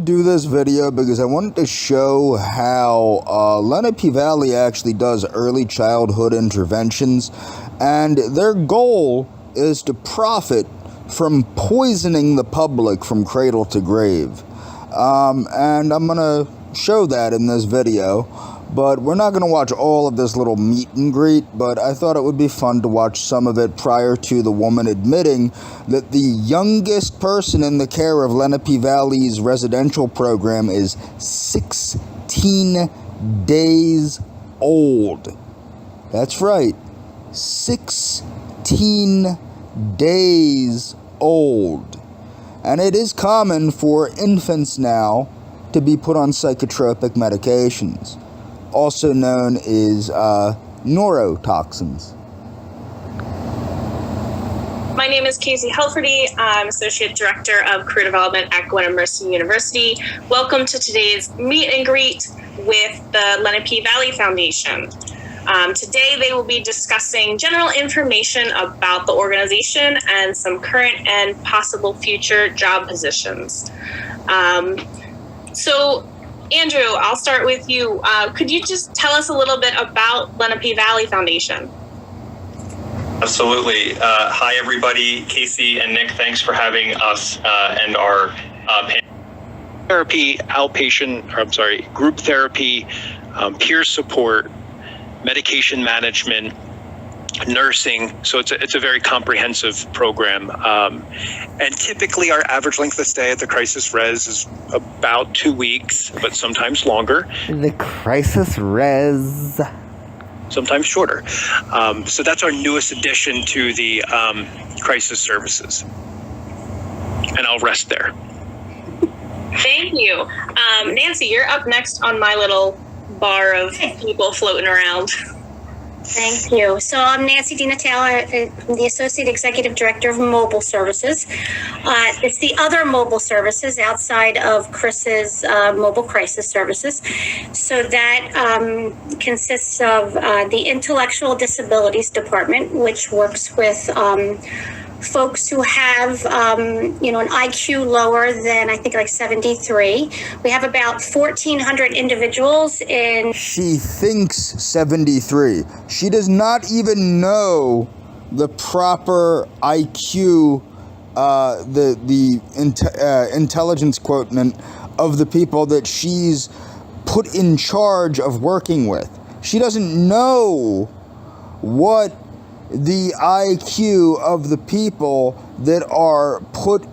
Do this video because I wanted to show how Lenape Valley actually does early childhood interventions, and their goal is to profit from poisoning the public from cradle to grave. And I'm gonna show that in this video, but we're not gonna watch all of this little meet and greet, but I thought it would be fun to watch some of it prior to the woman admitting that the youngest person in the care of Lenape Valley's residential program is 16 days old. That's right, 16 days old. And it is common for infants now to be put on psychotropic medications, also known as neurotoxins. My name is Casey Helferty. I'm Associate Director of Career Development at Gwinnett Mercy University. Welcome to today's meet and greet with the Lenape Valley Foundation. Today they will be discussing general information about the organization and some current and possible future job positions. So Andrew, I'll start with you. Could you just tell us a little bit about Lenape Valley Foundation? Absolutely. Hi, everybody. Casey and Nick, thanks for having us and our therapy, group therapy, peer support, medication management, nursing. So it's a very comprehensive program. And typically our average length of stay at the crisis res is about 2 weeks, but sometimes longer. The crisis res. Sometimes shorter. So that's our newest addition to the crisis services. And I'll rest there. Thank you. Nancy, you're up next on my little bar of people floating around. Thank you. So I'm Nancy DiNatale. I'm the Associate Executive Director of Mobile Services. It's the other mobile services outside of Chris's mobile crisis services. So that consists of the Intellectual Disabilities Department, which works with folks who have, an IQ lower than, I think, like 73. We have about 1,400 individuals in... She thinks 73. She does not even know the proper IQ, intelligence quotient of the people that she's put in charge of working with. She doesn't know what the IQ of the people that are put,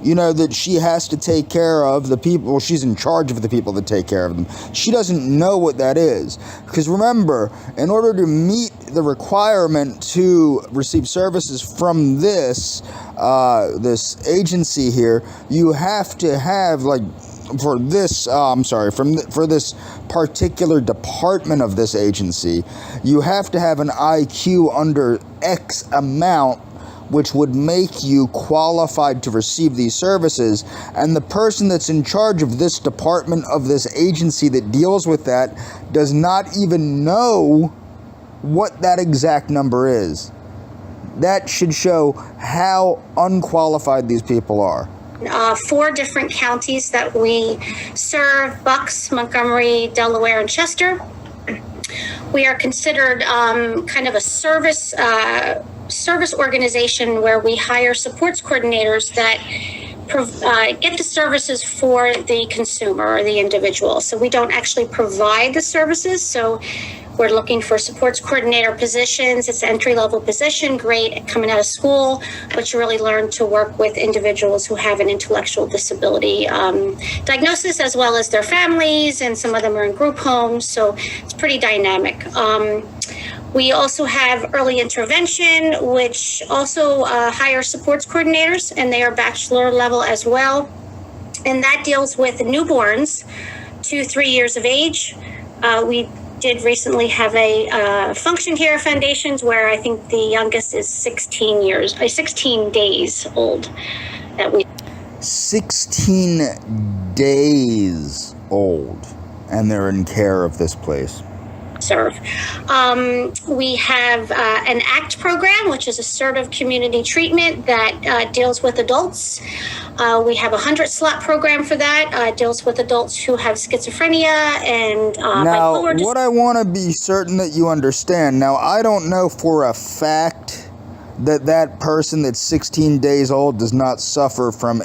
that she has to take care of, the people, she's in charge of the people that take care of them. She doesn't know what that is. Because remember, in order to meet the requirement to receive services from this agency here, you have to have, for this particular department of this agency, you have to have an IQ under X amount, which would make you qualified to receive these services. And the person that's in charge of this department of this agency that deals with that does not even know what that exact number is. That should show how unqualified these people are. 4 different counties that we serve: Bucks, Montgomery, Delaware, and Chester. We are considered kind of a service organization where we hire supports coordinators that get the services for the consumer or the individual. So we don't actually provide the services. So we're looking for supports coordinator positions. It's an entry-level position, great coming out of school, but you really learn to work with individuals who have an intellectual disability diagnosis, as well as their families, and some of them are in group homes, so it's pretty dynamic. We also have early intervention, which also hire supports coordinators, and they are bachelor level as well. And that deals with newborns to 3 years of age. We did recently have a function here at Foundations where I think the youngest is 16 days old. 16 days old, and they're in care of this place. serve. We have an ACT program, which is assertive community treatment that deals with adults. We have a 100-slot program for that, deals with adults who have schizophrenia and Now, bipolar disorder. what I want to be certain that you understand, now I don't know for a fact that that person that's 16 days old does not suffer from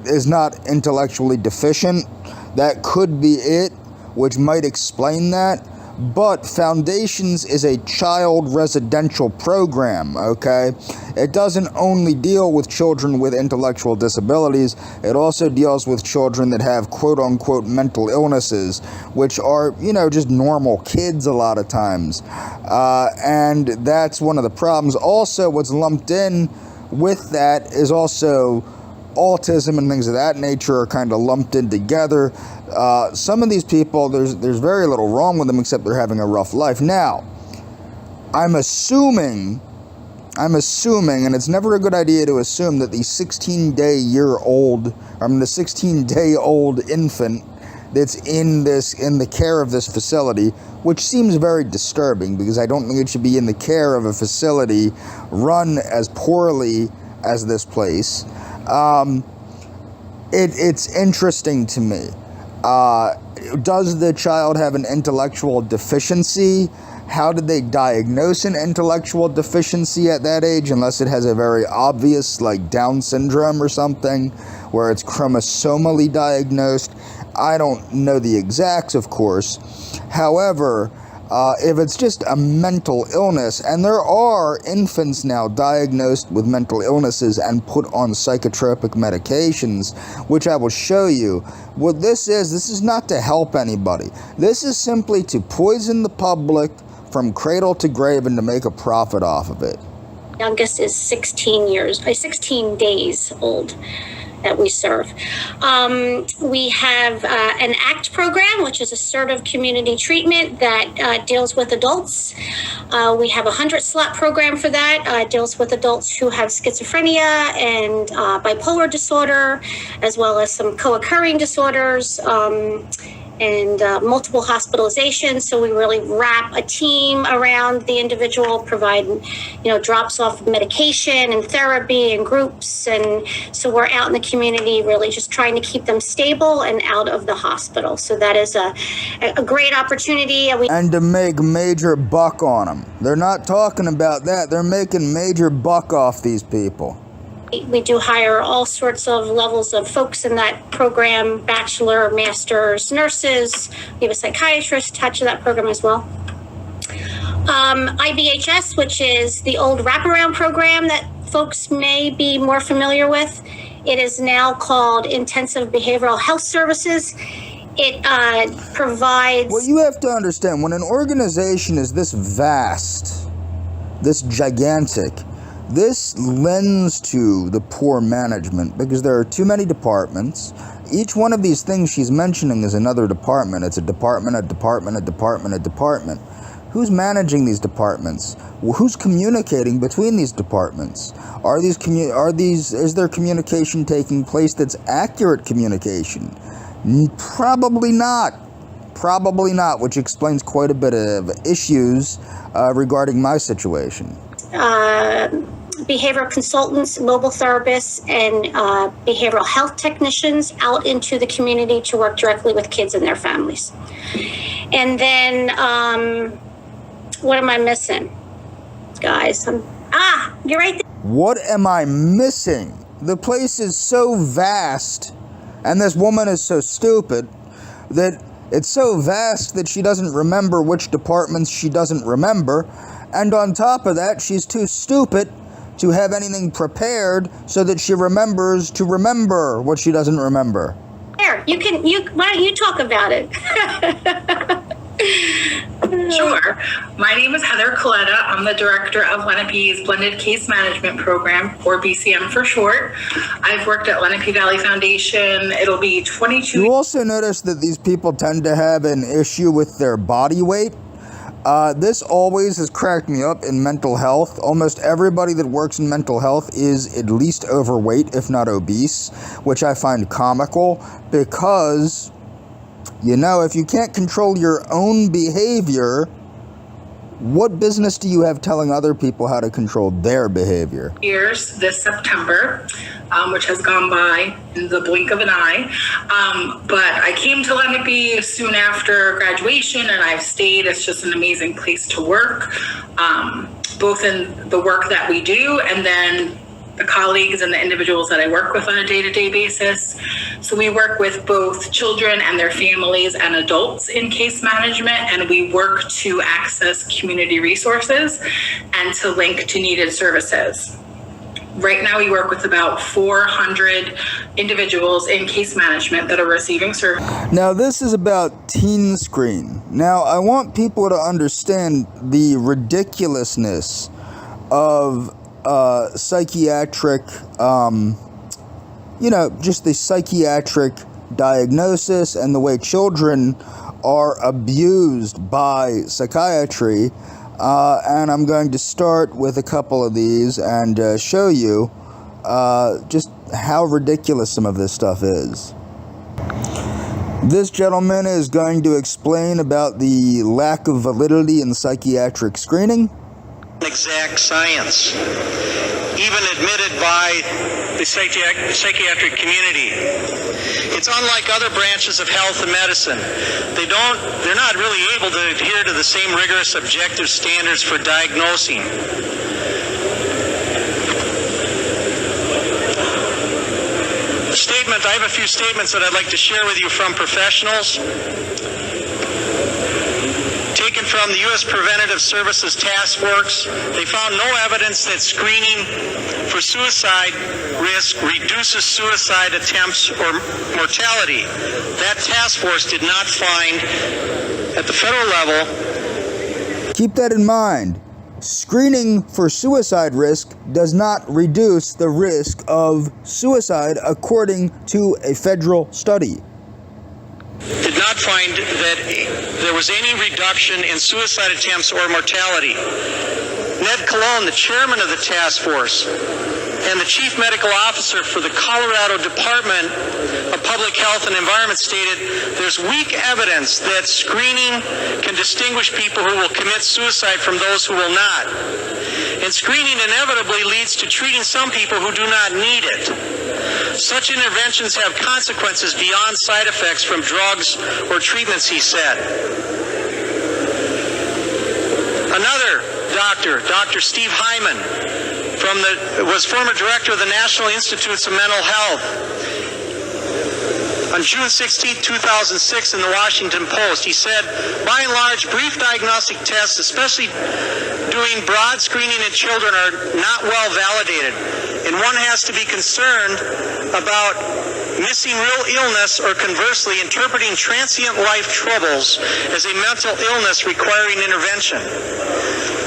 is not intellectually deficient. That could be it, which might explain that. But Foundations is a child residential program, okay? It doesn't only deal with children with intellectual disabilities, it also deals with children that have quote-unquote mental illnesses, which are, just normal kids a lot of times. And that's one of the problems. Also, what's lumped in with that is also autism and things of that nature are kind of lumped in together. Some of these people, there's very little wrong with them except they're having a rough life. Now, I'm assuming, and it's never a good idea to assume that the 16-day-old infant that's in the care of this facility, which seems very disturbing because I don't think it should be in the care of a facility run as poorly as this place. It's interesting to me. Does the child have an intellectual deficiency? How did they diagnose an intellectual deficiency at that age, unless it has a very obvious, like Down syndrome or something, where it's chromosomally diagnosed? I don't know the exacts, of course. However, if it's just a mental illness, and there are infants now diagnosed with mental illnesses and put on psychotropic medications, which I will show you. What this is not to help anybody. This is simply to poison the public from cradle to grave and to make a profit off of it. Youngest is 16 days old that we serve. We have an ACT program, which is assertive community treatment that deals with adults. We have a 100-slot program for that, deals with adults who have schizophrenia and bipolar disorder, as well as some co-occurring disorders. And multiple hospitalizations. So we really wrap a team around the individual, provide, drops off medication and therapy and groups. And so we're out in the community really just trying to keep them stable and out of the hospital. So that is a great opportunity. And to make major buck on them. They're not talking about that. They're making major buck off these people. We do hire all sorts of levels of folks in that program, bachelor, masters, nurses. We have a psychiatrist attached to that program as well. IBHS, which is the old wraparound program that folks may be more familiar with. It is now called Intensive Behavioral Health Services. It provides... Well, you have to understand, when an organization is this vast, this gigantic, this lends to the poor management because there are too many departments. Each one of these things she's mentioning is another department. It's a department, a department, a department, a department. Who's managing these departments? Who's communicating between these departments? Is there communication taking place that's accurate communication? Probably not. Probably not, which explains quite a bit of issues regarding my situation. Behavioral consultants, mobile therapists, and behavioral health technicians out into the community to work directly with kids and their families. And then, what am I missing, guys? You're right there. What am I missing? The place is so vast, and this woman is so stupid that it's so vast that she doesn't remember which departments she doesn't remember. And on top of that, she's too stupid to have anything prepared so that she remembers to remember what she doesn't remember. There, why don't you talk about it? Sure. My name is Heather Coletta. I'm the director of Lenape's Blended Case Management Program, or BCM for short. I've worked at Lenape Valley Foundation. It'll be 22. You also notice that these people tend to have an issue with their body weight. This always has cracked me up in mental health. Almost everybody that works in mental health is at least overweight, if not obese, which I find comical because You know, if you can't control your own behavior, what business do you have telling other people how to control their behavior? Years this September, which has gone by in the blink of an eye. But I came to Lenape soon after graduation, and I've stayed. It's just an amazing place to work, both in the work that we do and then the colleagues and the individuals that I work with on a day-to-day basis. So we work with both children and their families and adults in case management, and we work to access community resources and to link to needed services. Right now, we work with about 400 individuals in case management that are receiving service. Now, this is about Teen Screen. Now, I want people to understand the ridiculousness of psychiatric, just the psychiatric diagnosis and the way children are abused by psychiatry. And I'm going to start with a couple of these and show you just how ridiculous some of this stuff is. This gentleman is going to explain about the lack of validity in psychiatric screening. Exact science, even admitted by the psychiatric community. It's unlike other branches of health and medicine. They're not really able to adhere to the same rigorous objective standards for diagnosing. I have a few statements that I'd like to share with you from professionals. Taken from the U.S. Preventative Services Task Force, they found no evidence that screening for suicide risk reduces suicide attempts or mortality. That task force did not find, at the federal level. Keep that in mind. Screening for suicide risk does not reduce the risk of suicide according to a federal study. Did not find that there was any reduction in suicide attempts or mortality. Ned Colon, the chairman of the task force and the chief medical officer for the Colorado Department of Public Health and Environment, stated there's weak evidence that screening can distinguish people who will commit suicide from those who will not. And screening inevitably leads to treating some people who do not need it. Such interventions have consequences beyond side effects from drugs or treatments, he said. Another doctor, Dr. Steve Hyman, was former director of the National Institutes of Mental Health. On June 16, 2006, in the Washington Post, he said, by and large, brief diagnostic tests, especially doing broad screening in children, are not well validated, and one has to be concerned about missing real illness or, conversely, interpreting transient life troubles as a mental illness requiring intervention.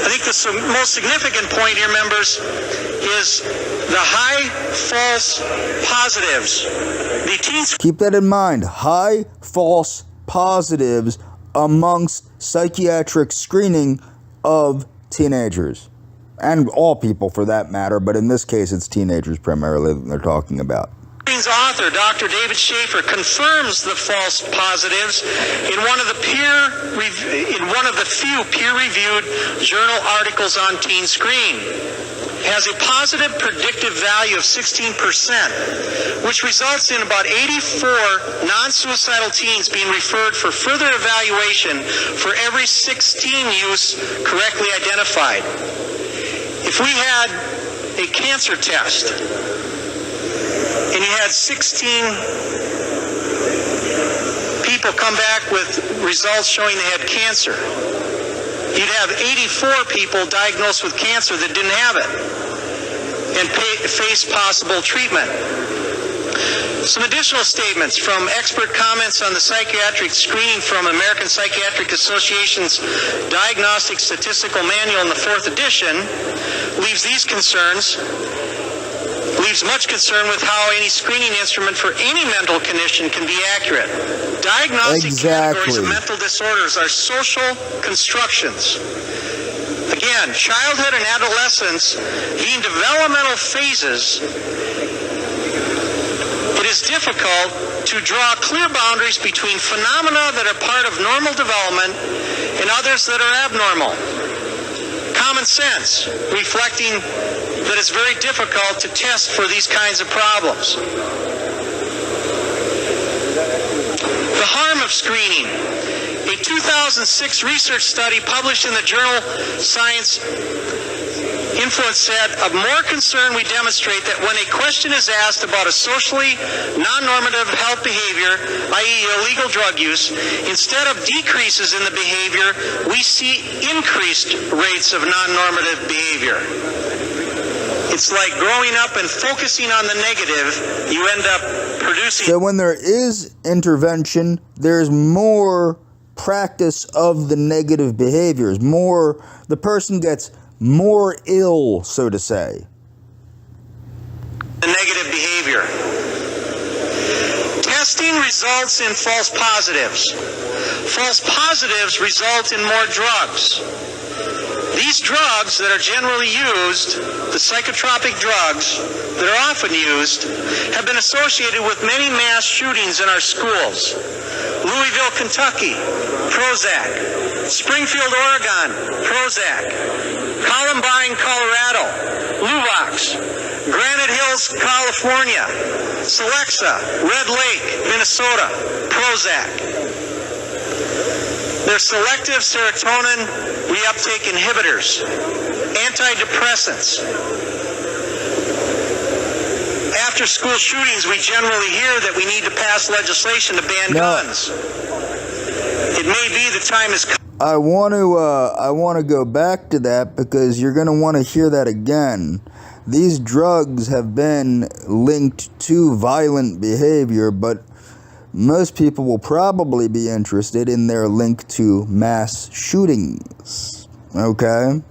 I think the most significant point here, members, is the high false positives. The teens. Keep that in mind. High false positives amongst psychiatric screening of teenagers. And all people for that matter, but in this case it's teenagers primarily that they're talking about. Author Dr. David Schaefer confirms the false positives in one of the few peer-reviewed journal articles on teen screen. Has a positive predictive value of 16%, which results in about 84 non-suicidal teens being referred for further evaluation for every 16 use correctly identified. If we had a cancer test and you had 16 people come back with results showing they had cancer, you'd have 84 people diagnosed with cancer that didn't have it and face possible treatment. Some additional statements from expert comments on the psychiatric screening from American Psychiatric Association's Diagnostic Statistical Manual in the 4th edition leaves much concern with how any screening instrument for any mental condition can be accurate. Diagnostic categories of mental disorders are social constructions. Again, childhood and adolescence being developmental phases, it it is difficult to draw clear boundaries between phenomena that are part of normal development and others that are abnormal. Common sense, reflecting that it's very difficult to test for these kinds of problems. The harm of screening. A 2006 research study published in the journal Science Influence said, of more concern we demonstrate that when a question is asked about a socially non-normative health behavior, i.e. illegal drug use, instead of decreases in the behavior, we see increased rates of non-normative behavior. It's like growing up and focusing on the negative, you end up producing... So when there is intervention, there's more practice of the negative behaviors. The person gets more ill, so to say. The negative behavior. Testing results in false positives. False positives result in more drugs. These drugs that are generally used, the psychotropic drugs that are often used, have been associated with many mass shootings in our schools. Louisville, Kentucky, Prozac. Springfield, Oregon, Prozac. Columbine, Colorado, Luvox. Granite Hills, California, Celexa. Red Lake, Minnesota, Prozac. They're selective serotonin reuptake inhibitors, antidepressants. After school shootings, we generally hear that we need to pass legislation to ban guns. It may be the time has come. I want to go back to that because you're going to want to hear that again. These drugs have been linked to violent behavior, but most people will probably be interested in their link to mass shootings. Okay?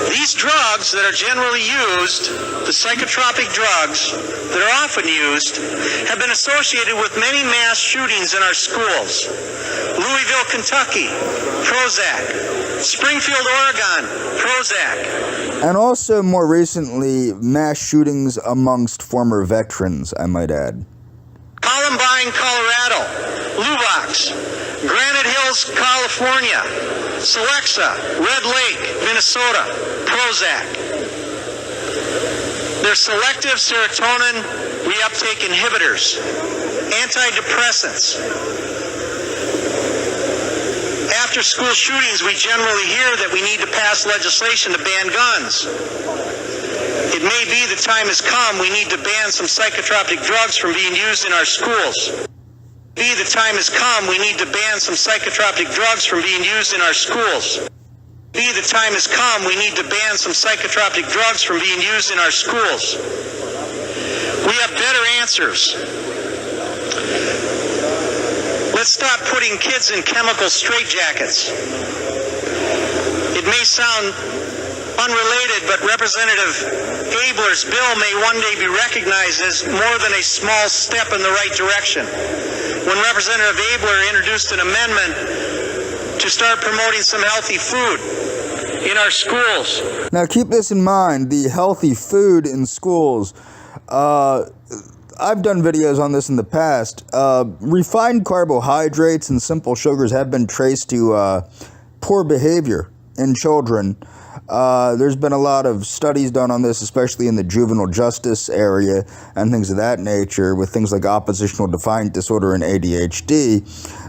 These drugs that are generally used, the psychotropic drugs that are often used, have been associated with many mass shootings in our schools. Louisville, Kentucky, Prozac. Springfield, Oregon, Prozac. And also, more recently, mass shootings amongst former veterans, I might add. Columbine, Colorado, Luvox. Granite Hills, California, Celexa. Red Lake, Minnesota, Prozac. They're selective serotonin reuptake inhibitors, antidepressants. After school shootings, we generally hear that we need to pass legislation to ban guns. It may be the time has come we need to ban some psychotropic drugs from being used in our schools. The time has come we need to ban some psychotropic drugs from being used in our schools. The time has come we need to ban some psychotropic drugs from being used in our schools. We have better answers. Let's stop putting kids in chemical straitjackets. It may sound unrelated, but Representative Abler's bill may one day be recognized as more than a small step in the right direction. When Representative Abler introduced an amendment to start promoting some healthy food in our schools. Now keep this in mind, the healthy food in schools. I've done videos on this in the past. Refined carbohydrates and simple sugars have been traced to poor behavior in children. There's been a lot of studies done on this, especially in the juvenile justice area and things of that nature, with things like oppositional defiant disorder and ADHD.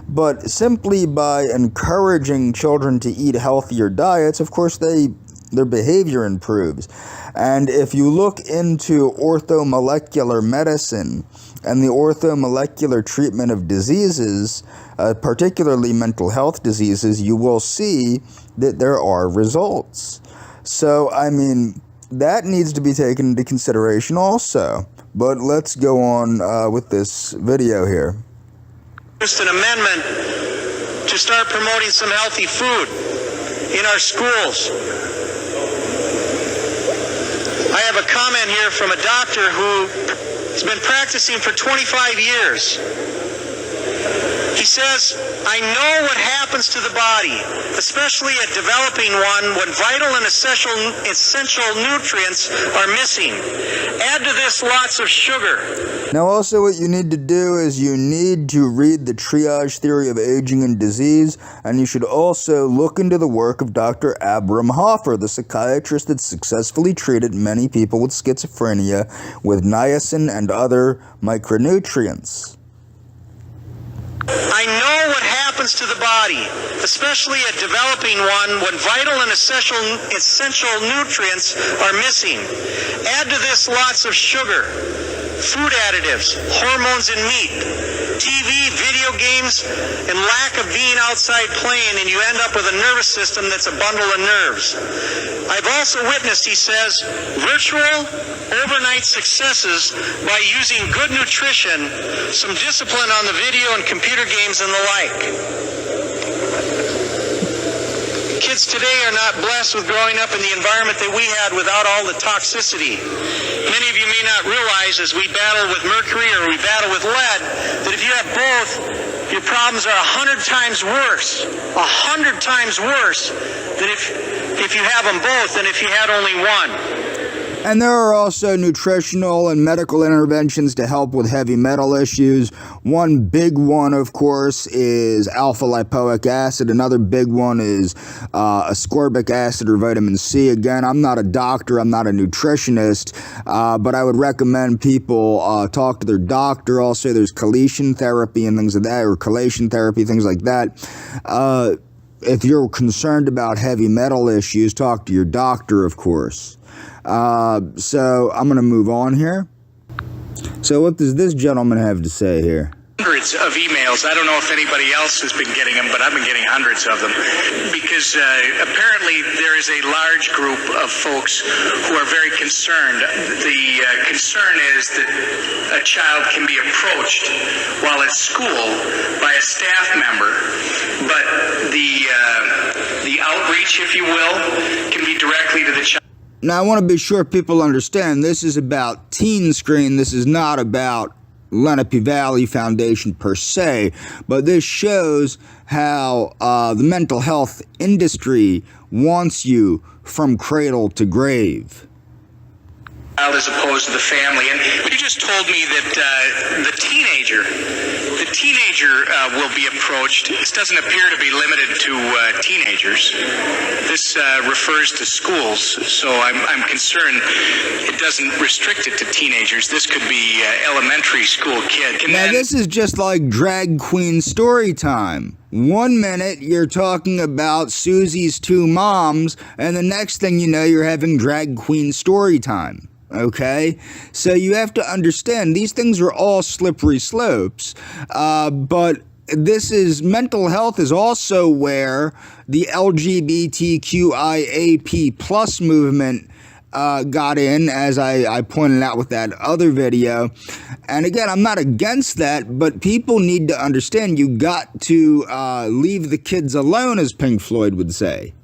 But simply by encouraging children to eat healthier diets, of course, their behavior improves. And if you look into orthomolecular medicine and the orthomolecular treatment of diseases, particularly mental health diseases, you will see that there are results. So, I mean, that needs to be taken into consideration also. But let's go on with this video here. Just an amendment to start promoting some healthy food in our schools. I have a comment here from a doctor who has been practicing for 25 years. He says I know what happens to the body, especially a developing one, when vital and essential nutrients are missing. Add to this lots of sugar. Now also what you need to do is you need to read the triage theory of aging and disease, and you should also look into the work of Dr. Abram Hoffer, the psychiatrist that successfully treated many people with schizophrenia with niacin and other micronutrients. I know what happens to the body, especially a developing one, when vital and essential nutrients are missing. Add to this lots of sugar, food additives, hormones in meat, TV, video games, and lack of being outside playing, and you end up with a nervous system that's a bundle of nerves. I've also witnessed, he says, virtual overnight successes by using good nutrition, some discipline on the video and computer games and the like. Kids today are not blessed with growing up in the environment that we had without all the toxicity. Many of you may not realize, as we battle with mercury or we battle with lead, that if you have both, your problems are 100 times worse. 100 times worse than if you have them both than if you had only one. And there are also nutritional and medical interventions to help with heavy metal issues. One big one, of course, is alpha lipoic acid. Another big one is ascorbic acid or vitamin C. Again, I'm not a doctor, I'm not a nutritionist, but I would recommend people talk to their doctor. Also, there's chelation therapy and things like that, or chelation therapy, things like that. If you're concerned about heavy metal issues, talk to your doctor, of course. So I'm going to move on here. So what does this gentleman have to say here? Hundreds of emails. I don't know if anybody else has been getting them, but I've been getting hundreds of them. Because apparently there is a large group of folks who are very concerned. The concern is that a child can be approached while at school by a staff member, but the outreach, if you will, can be directly to the child. Now, I want to be sure people understand this is about Teen Screen. This is not about Lenape Valley Foundation per se, but this shows how the mental health industry wants you from cradle to grave. As opposed to the family. And you just told me that the teenager will be approached. This doesn't appear to be limited to teenagers. This refers to schools, so I'm concerned it doesn't restrict it to teenagers. This could be elementary school kid. Now, this is just like drag queen story time. 1 minute you're talking about Susie's two moms, and the next thing you know, you're having drag queen story time. Okay, so you have to understand these things are all slippery slopes, but this is mental health is also where the LGBTQIAP plus movement got in, as I pointed out with that other video. And again, I'm not against that, but people need to understand you got to leave the kids alone, as Pink Floyd would say.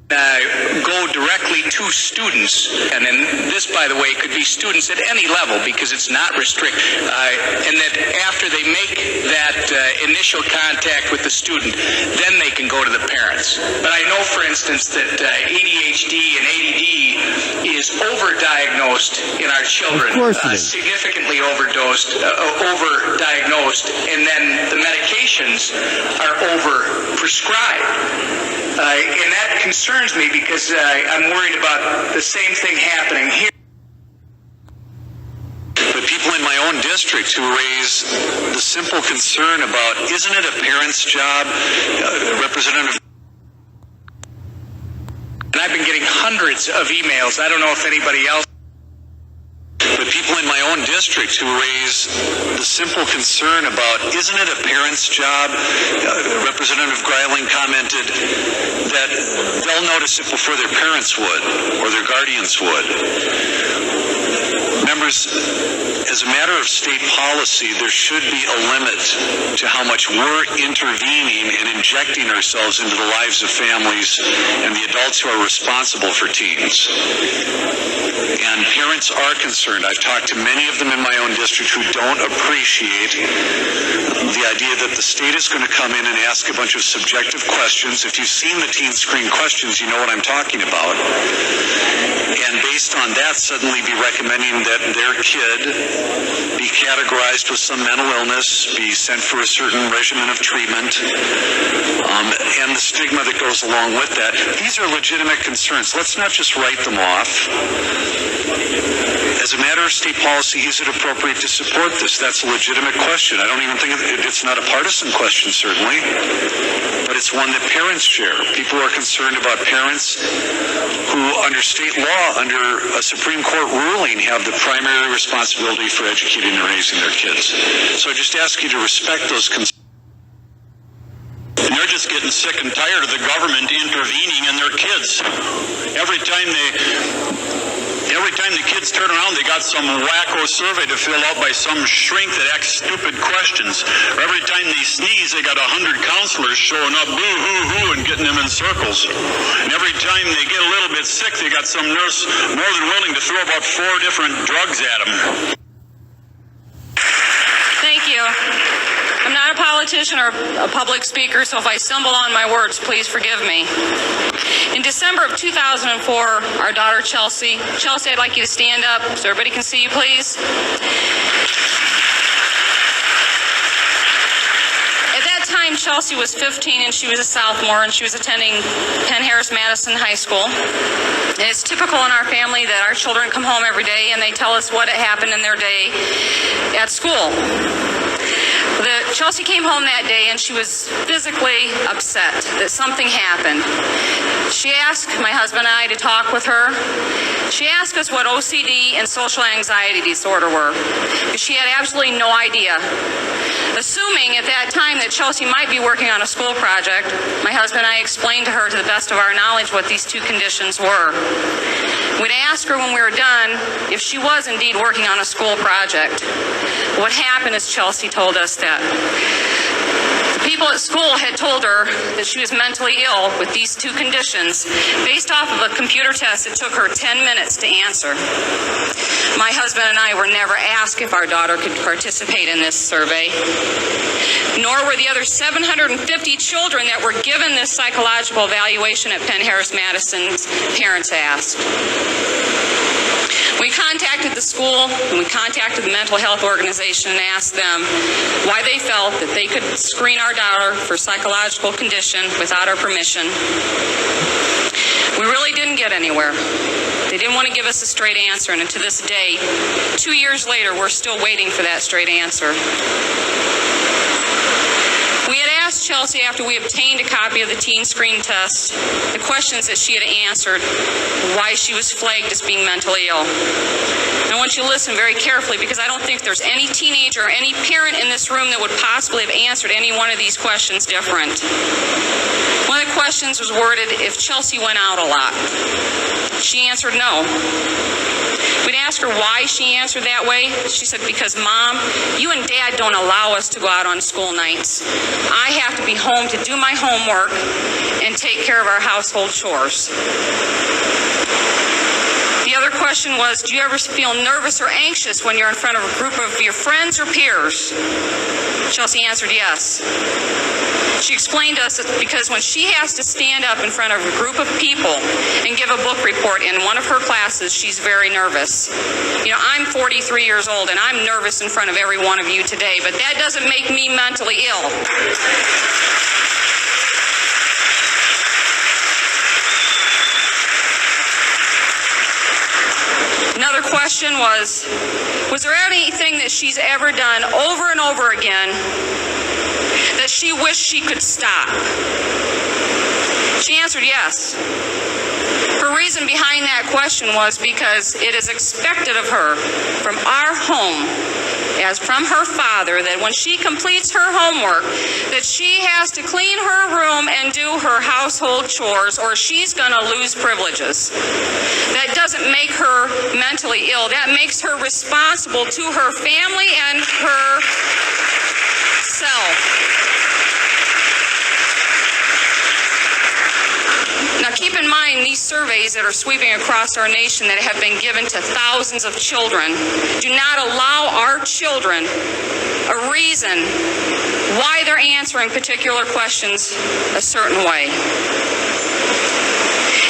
Go directly to students, and then this, by the way, could be students at any level because it's not restricted, and that after they make that initial contact with the student, then they can go to the parents. But I know, for instance, that ADHD and ADD is overdiagnosed in our children, significantly overdiagnosed, and then the medications are overprescribed. And that concerns me because I'm worried about the same thing happening here. But people in my own district who raise the simple concern about, isn't it a parent's job, Representative? And I've been getting hundreds of emails. I don't know if anybody else. But people in my own district who raise the simple concern about, isn't it a parent's job? Representative Greiling commented that they'll notice it before their parents would or their guardians would. Members, as a matter of state policy, there should be a limit to how much we're intervening and injecting ourselves into the lives of families and the adults who are responsible for teens. And parents are concerned. I've talked to many of them in my own district who don't appreciate the idea that the state is going to come in and ask a bunch of subjective questions. If you've seen the teen screen questions, you know what I'm talking about. And based on that, suddenly be recommending that their kid be categorized with some mental illness, be sent for a certain regimen of treatment, and the stigma that goes along with that. These are legitimate concerns. Let's not just write them off. As a matter of state policy, is it appropriate to support this? That's a legitimate question. I don't even think it's not a partisan question, certainly, but it's one that parents share. People are concerned about parents who, under state law, under a Supreme Court ruling, have the primary responsibility for educating and raising their kids. So I just ask you to respect those concerns. And they're just getting sick and tired of the government intervening in their kids. Every time the kids turn around, they got some wacko survey to fill out by some shrink that asks stupid questions. Or every time they sneeze, they got 100 counselors showing up, boo-hoo-hoo, and getting them in circles. And every time they get a little bit sick, they got some nurse more than willing to throw about 4 different drugs at them. Thank you. I'm not a politician or a public speaker, so if I stumble on my words, please forgive me. In December of 2004, our daughter Chelsea, I'd like you to stand up so everybody can see you, please. At that time, Chelsea was 15 and she was a sophomore and she was attending Penn Harris Madison High School. And it's typical in our family that our children come home every day and they tell us what happened in their day at school. Chelsea came home that day and she was physically upset that something happened. She asked my husband and I to talk with her. She asked us what OCD and social anxiety disorder were. She had absolutely no idea. Assuming at that time that Chelsea might be working on a school project, my husband and I explained to her to the best of our knowledge what these 2 conditions were. We'd ask her when we were done if she was indeed working on a school project. What happened is Chelsea told us that the people at school had told her that she was mentally ill with these 2 conditions based off of a computer test that took her 10 minutes to answer. My husband and I were never asked if our daughter could participate in this survey, nor were the other 750 children that were given this psychological evaluation at Penn Harris Madison's parents asked. We contacted the school and we contacted the mental health organization and asked them why they felt that they could screen our daughter for psychological condition without our permission. We really didn't get anywhere. They didn't want to give us a straight answer, and to this day, 2 years later, we're still waiting for that straight answer. We had asked Chelsea, after we obtained a copy of the teen screen test, the questions that she had answered, why she was flagged as being mentally ill. And I want you to listen very carefully, because I don't think there's any teenager or any parent in this room that would possibly have answered any one of these questions different. One of the questions was worded, if Chelsea went out a lot. She answered no. We'd ask her why she answered that way. She said, because Mom, you and Dad don't allow us to go out on school nights. I have to be home to do my homework and take care of our household chores. The other question was, do you ever feel nervous or anxious when you're in front of a group of your friends or peers? Chelsea answered yes. She explained to us that because when she has to stand up in front of a group of people and give a book report in one of her classes, she's very nervous. You know, I'm 43 years old and I'm nervous in front of every one of you today, but that doesn't make me mentally ill. Another question was there anything that she's ever done over and over again that she wished she could stop? She answered yes. Her reason behind that question was because it is expected of her from our home, as from her father, that when she completes her homework, that she has to clean her room and do her household chores or she's going to lose privileges. That doesn't make her mentally ill. That makes her responsible to her family and herself. Now keep in mind, these surveys that are sweeping across our nation that have been given to thousands of children do not allow our children a reason why they're answering particular questions a certain way.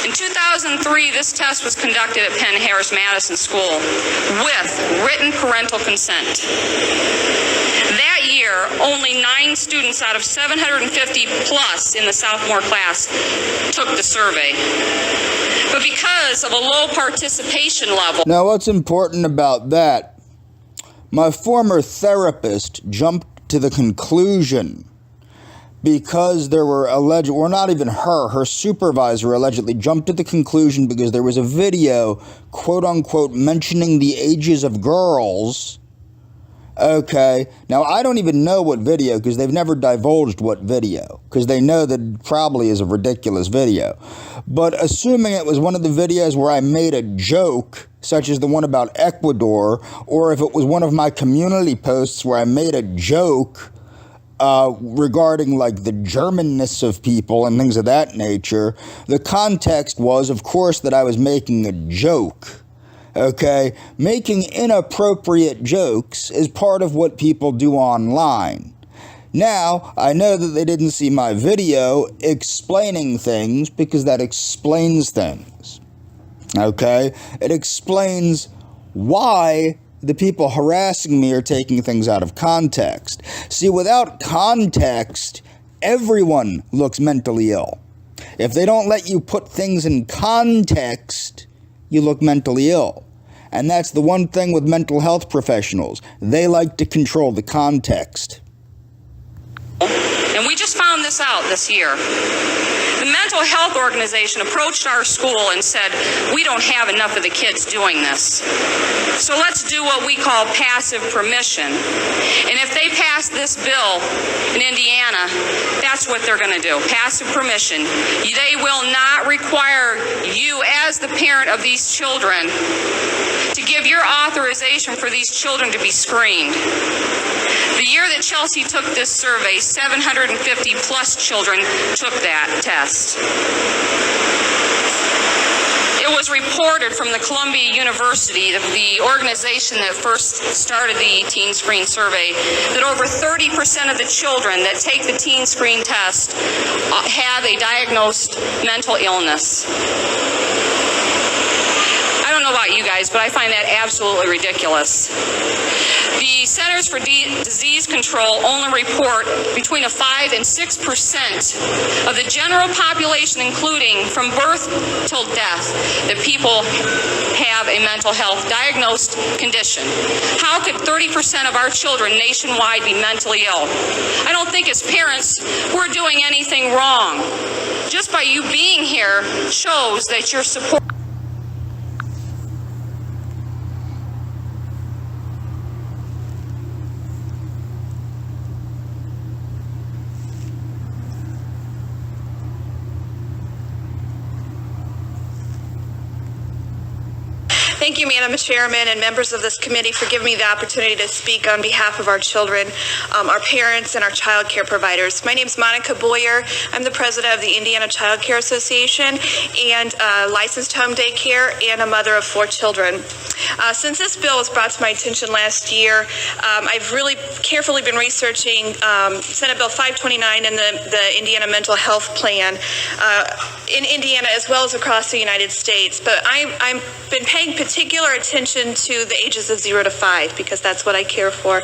In 2003, this test was conducted at Penn Harris Madison School with written parental consent. That year, only 9 students out of 750 plus in the sophomore class took the survey. But because of a low participation level... Now, what's important about that? My former therapist jumped to the conclusion, because there were alleged, or not even her supervisor allegedly jumped to the conclusion because there was a video, quote unquote, mentioning the ages of girls. Okay, now I don't even know what video, because they've never divulged what video, because they know that it probably is a ridiculous video. But assuming it was one of the videos where I made a joke, such as the one about Ecuador, or if it was one of my community posts where I made a joke regarding like the Germanness of people and things of that nature, the context was, of course, that I was making a joke. Okay, making inappropriate jokes is part of what people do online. Now, I know that they didn't see my video explaining things, because that explains things. Okay, it explains why the people harassing me are taking things out of context. See, without context, everyone looks mentally ill. If they don't let you put things in context, you look mentally ill. And that's the one thing with mental health professionals. They like to control the context. And we just found this out this year. The Mental Health Organization approached our school and said, we don't have enough of the kids doing this. So let's do what we call passive permission. And if they pass this bill in Indiana, that's what they're going to do, passive permission. They will not require you as the parent of these children to give your authorization for these children to be screened. The year that Chelsea took this survey, 750 plus children took that test. It was reported from the Columbia University, the organization that first started the Teen Screen Survey, that over 30% of the children that take the Teen Screen test have a diagnosed mental illness. I don't know about you guys, but I find that absolutely ridiculous. The Centers for Disease Control only report between a 5 and 6% of the general population, including from birth till death, that people have a mental health diagnosed condition. How could 30% of our children nationwide be mentally ill? I don't think as parents we're doing anything wrong. Just by you being here shows that you're supporting. Thank you, Madam Chairman, and members of this committee for giving me the opportunity to speak on behalf of our children, our parents, and our child care providers. My name is Monica Boyer. I'm the president of the Indiana Child Care Association and licensed home daycare and a mother of 4 children. Since this bill was brought to my attention last year, I've really carefully been researching Senate Bill 529 and the Indiana Mental Health Plan in Indiana as well as across the United States. But I've been paying particular attention to the ages of 0 to 5 because that's what I care for.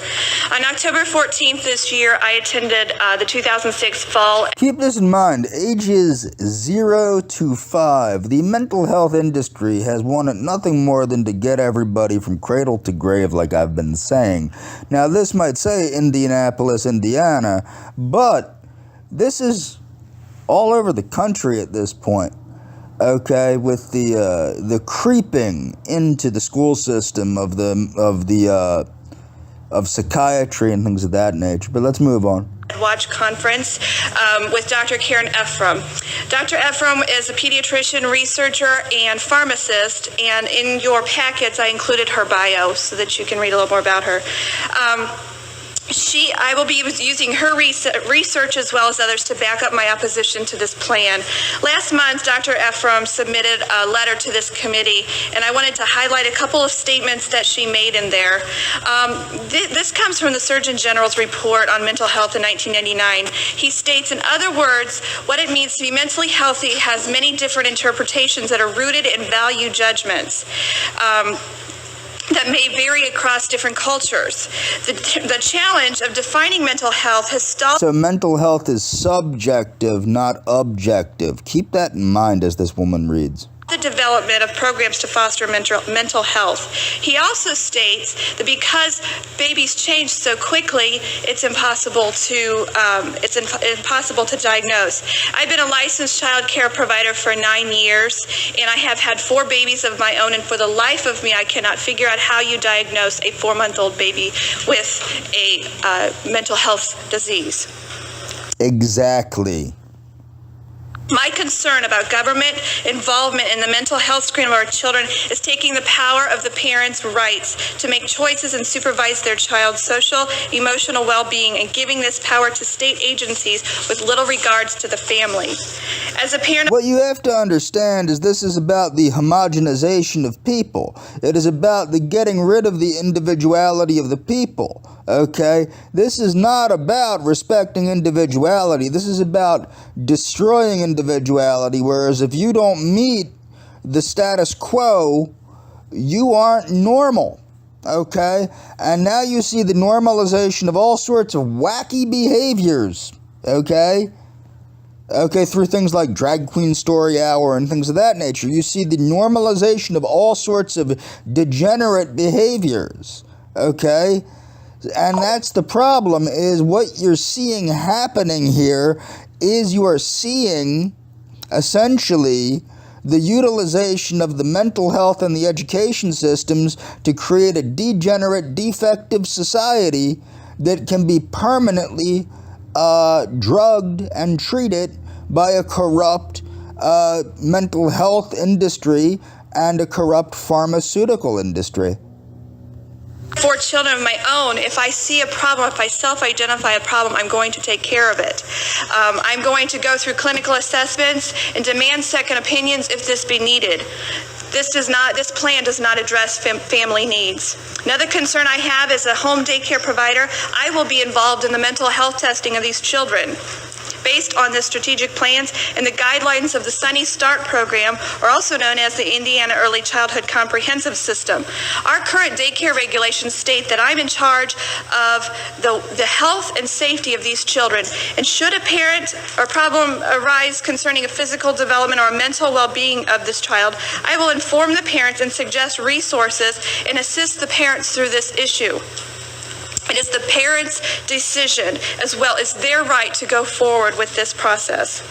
On October 14th this year, I attended the 2006 fall. Keep this in mind, ages 0 to 5. The mental health industry has wanted nothing more than to get everybody from cradle to grave, like I've been saying. Now, this might say Indianapolis, Indiana, but this is all over the country at this point. Okay, with the creeping into the school system of psychiatry and things of that nature. But let's move on. Watch conference with Dr. Karen Ephraim. Dr. Ephraim is a pediatrician, researcher, and pharmacist, and in your packets I included her bio so that you can read a little more about her. I will be using her research as well as others to back up my opposition to this plan. Last month, Dr. Ephraim submitted a letter to this committee, and I wanted to highlight a couple of statements that she made in there. This comes from the Surgeon General's report on mental health in 1999. He states, in other words, what it means to be mentally healthy has many different interpretations that are rooted in value judgments. That may vary across different cultures. The challenge of defining mental health has stalled. So mental health is subjective, not objective. Keep that in mind as this woman reads. The development of programs to foster mental health. He also states that because babies change so quickly, it's impossible to diagnose. I've been a licensed child care provider for 9 years, and I have had 4 babies of my own, and for the life of me, I cannot figure out how you diagnose a 4-month-old baby with a mental health disease. Exactly. My concern about government involvement in the mental health screen of our children is taking the power of the parents' rights to make choices and supervise their child's social, emotional well-being, and giving this power to state agencies with little regards to the family. As a parent, what you have to understand is this is about the homogenization of people. It is about the getting rid of the individuality of the people. Okay? This is not about respecting individuality. This is about destroying individuality, whereas if you don't meet the status quo, you aren't normal. Okay? And now you see the normalization of all sorts of wacky behaviors. Okay? Okay, through things like Drag Queen Story Hour and things of that nature. You see the normalization of all sorts of degenerate behaviors. Okay? And that's the problem, is what you're seeing happening here is you are seeing, essentially, the utilization of the mental health and the education systems to create a degenerate, defective society that can be permanently drugged and treated by a corrupt mental health industry and a corrupt pharmaceutical industry. 4 children of my own, if I see a problem, if I self-identify a problem, I'm going to take care of it. I'm going to go through clinical assessments and demand second opinions if this be needed. This plan does not address family needs. Another concern I have as a home daycare provider, I will be involved in the mental health testing of these children. Based on the strategic plans and the guidelines of the Sunny Start program, or also known as the Indiana Early Childhood Comprehensive System. Our current daycare regulations state that I'm in charge of the health and safety of these children. And should a parent or problem arise concerning a physical development or mental well-being of this child, I will inform the parents and suggest resources and assist the parents through this issue. It is the parents' decision, as well as their right to go forward with this process.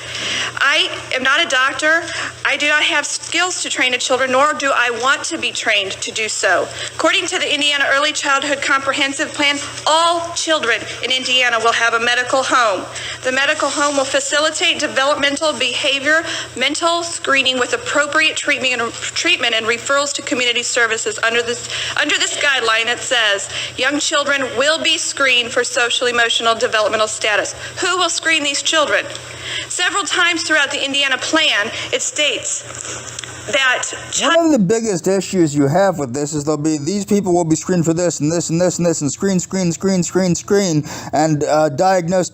I am not a doctor. I do not have skills to train the children, nor do I want to be trained to do so. According to the Indiana Early Childhood Comprehensive Plan, all children in Indiana will have a medical home. The medical home will facilitate developmental behavior, mental screening with appropriate treatment and referrals to community services. Under this guideline, it says young children will be screened for social emotional developmental status. Who will screen these children? Several times throughout the Indiana plan, it states that one of the biggest issues you have with this is these people will be screened for this and this and this and this and screen and diagnose.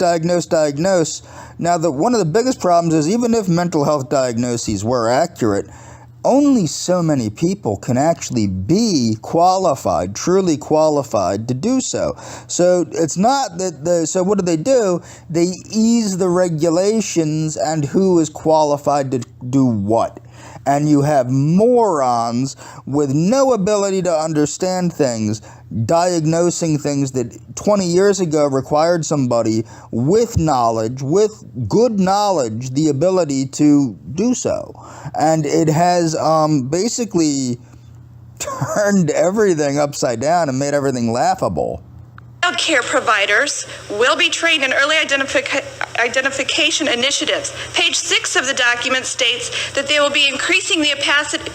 Now, one of the biggest problems is even if mental health diagnoses were accurate, only so many people can actually be qualified, truly qualified to do so. So it's not that so what do? They ease the regulations and who is qualified to do what. And you have morons with no ability to understand things diagnosing things that 20 years ago required somebody with knowledge, with good knowledge, the ability to do so. And it has basically turned everything upside down and made everything laughable. Child care providers will be trained in early identification initiatives. Page 6 of the document states that they will be increasing the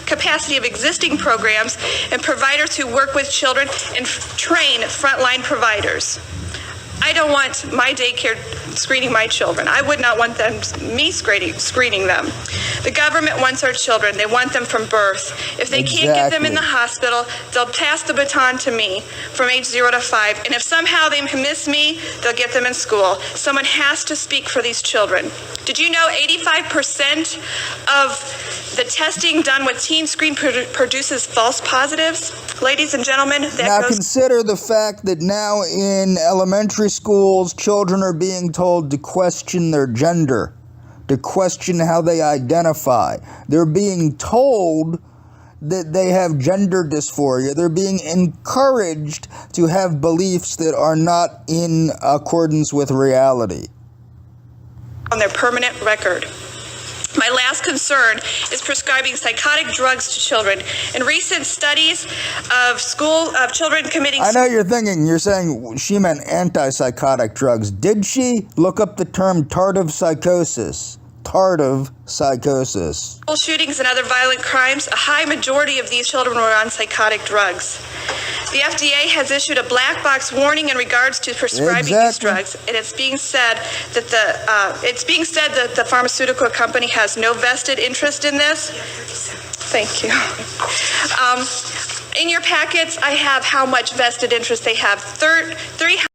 capacity of existing programs and providers who work with children and train frontline providers. I don't want my daycare screening my children. I would not want me screening them. The government wants our children. They want them from birth. If they can't get them in the hospital, they'll pass the baton to me from age 0 to 5. And if somehow they miss me, they'll get them in school. Someone has to speak for these children. Did you know 85% of the testing done with Teen Screen produces false positives? Ladies and gentlemen, consider the fact that now in elementary schools, children are being told to question their gender, to question how they identify. They're being told that they have gender dysphoria. They're being encouraged to have beliefs that are not in accordance with reality. On their permanent record. My last concern is prescribing psychotic drugs to children. In recent studies of children committing... I know you're thinking, you're saying she meant antipsychotic drugs. Did she? Look up the term tardive psychosis. Tardive psychosis. School shootings and other violent crimes, a high majority of these children were on psychotic drugs. The FDA has issued a black box warning in regards to prescribing these drugs, and it's being said that the pharmaceutical company has no vested interest in this. Thank you. In your packets, I have how much vested interest they have.